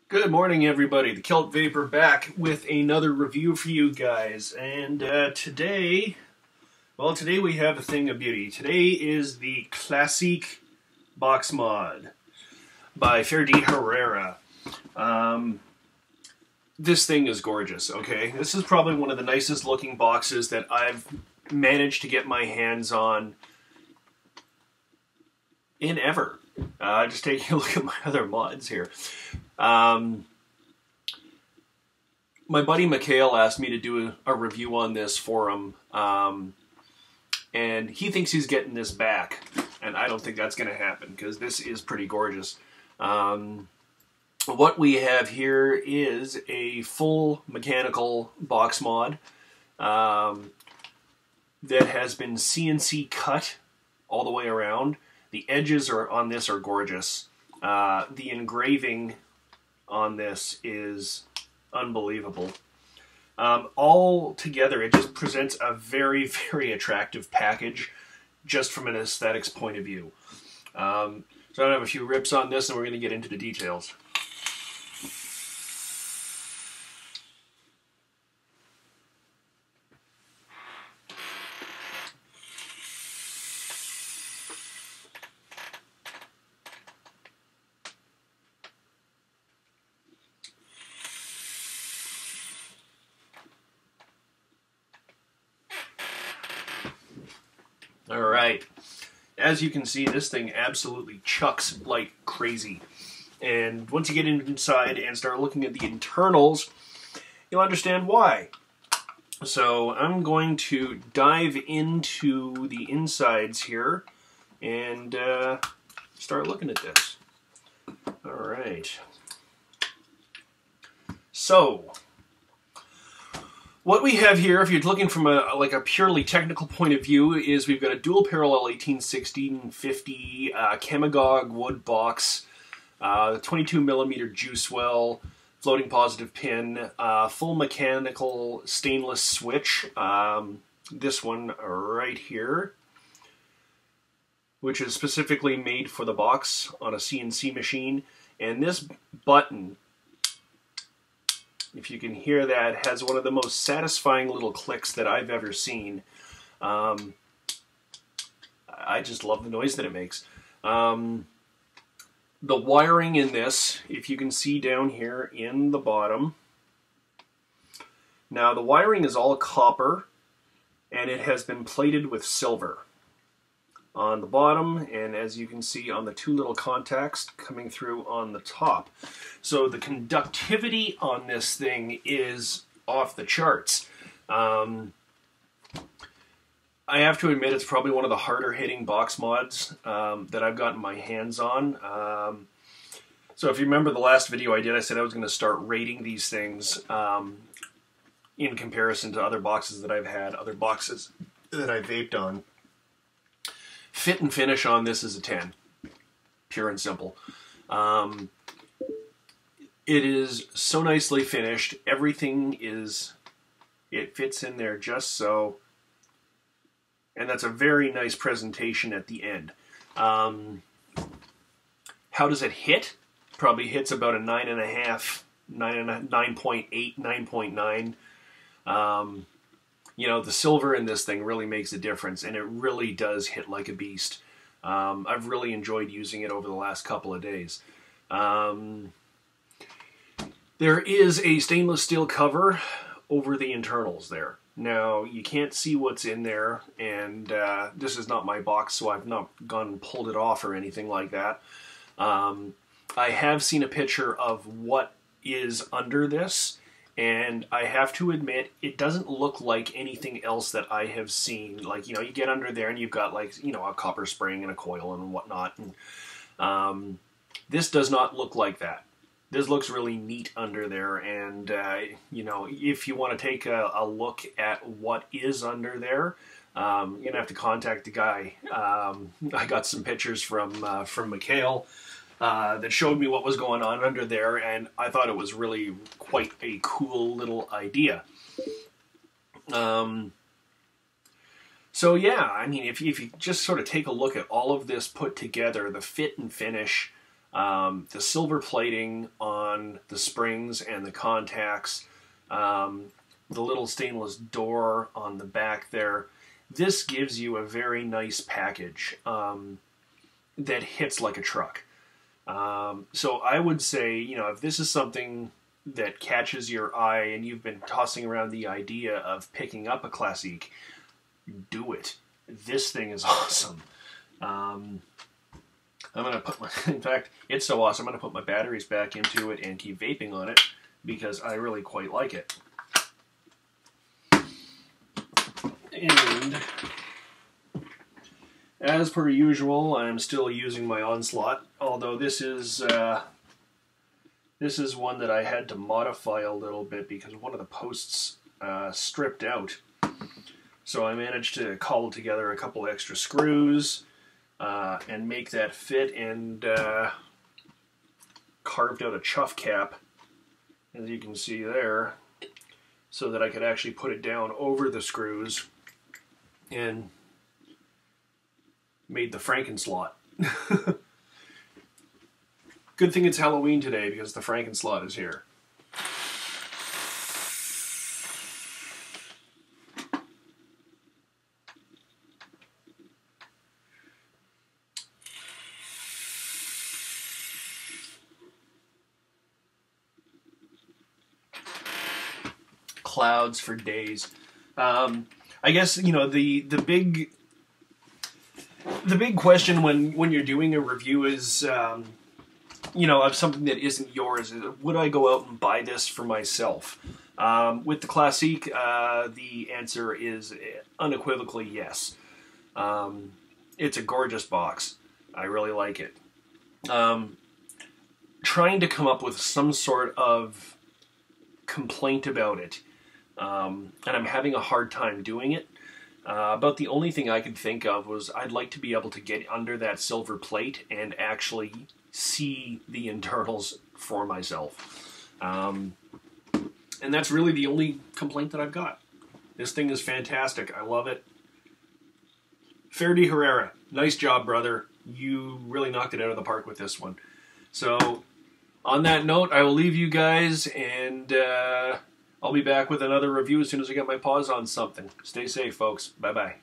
Good morning, everybody. The Celt Vapor back with another review for you guys. And today we have a thing of beauty. Today is the Classique Box Mod by Herrera. This thing is gorgeous, okay? This is probably one of the nicest looking boxes that I've managed to get my hands on in ever. Just taking a look at my other mods here. My buddy Mikhail asked me to do a review on this for him, and he thinks he's getting this back, and I don't think that's going to happen because this is pretty gorgeous. What we have here is a full mechanical box mod that has been CNC cut all the way around. The edges on this are gorgeous. The engraving on this is unbelievable. All together, it just presents a very, very attractive package just from an aesthetics point of view. So I have a few rips on this and we're going to get into the details. Alright, as you can see, this thing absolutely chucks like crazy. And once you get inside and start looking at the internals, you'll understand why. So I'm going to dive into the insides here and start looking at this. Alright. So what we have here, if you're looking from a purely technical point of view, is we've got a dual parallel 18-16-50 Chemagog wood box, 22mm juice well, floating positive pin, full mechanical stainless switch, this one right here, which is specifically made for the box on a CNC machine, and this button, if you can hear that, has one of the most satisfying little clicks that I've ever seen. I just love the noise that it makes. The wiring in this, if you can see down here in the bottom. Now the wiring is all copper and it has been plated with silver on the bottom, and as you can see on the two little contacts coming through on the top. So the conductivity on this thing is off the charts. I have to admit it's probably one of the harder hitting box mods that I've gotten my hands on. So if you remember the last video I did, I said I was going to start rating these things in comparison to other boxes that I've had, other boxes that I vaped on. Fit and finish on this is a 10, pure and simple. It is so nicely finished. Everything it fits in there just so, and that's a very nice presentation at the end. How does it hit? Probably hits about a 9.5, 9.8, 9.9. You know, the silver in this thing really makes a difference, and it really does hit like a beast. I've really enjoyed using it over the last couple of days. There is a stainless steel cover over the internals there. Now, you can't see what's in there, and this is not my box, so I've not gone and pulled it off or anything like that. I have seen a picture of what is under this, and I have to admit, it doesn't look like anything else that I have seen. Like, you know, you get under there and you've got, like, you know, a copper spring and a coil and whatnot. And, this does not look like that. This looks really neat under there. And, you know, if you want to take a look at what is under there, you're going to have to contact the guy. I got some pictures from Mikhail that showed me what was going on under there, and I thought it was really quite a cool little idea. So yeah, I mean, if you just sort of take a look at all of this put together, the fit and finish, The silver plating on the springs and the contacts, the little stainless door on the back there. This gives you a very nice package that hits like a truck. So I would say, you know, if this is something that catches your eye and you've been tossing around the idea of picking up a Classique, do it. This thing is awesome. I'm going to put my, in fact, it's so awesome, I'm going to put my batteries back into it and keep vaping on it because I really quite like it. And as per usual, I'm still using my Onslaught, although this is one that I had to modify a little bit because one of the posts stripped out. So I managed to cobble together a couple extra screws and make that fit, and carved out a chuff cap, as you can see there, so that I could actually put it down over the screws and made the Frankenslot. Good thing it's Halloween today because the Frankenslot is here. Clouds for days. I guess, you know, the big question when you're doing a review is, you know, of something that isn't yours, is would I go out and buy this for myself? With the Classique, the answer is unequivocally yes. It's a gorgeous box. I really like it. Trying to come up with some sort of complaint about it, and I'm having a hard time doing it. About the only thing I could think of was I'd like to be able to get under that silver plate and actually see the internals for myself. And that's really the only complaint that I've got. This thing is fantastic. I love it. Pher Herrera, nice job, brother. You really knocked it out of the park with this one. So, on that note, I will leave you guys, and I'll be back with another review as soon as I get my paws on something. Stay safe, folks. Bye-bye.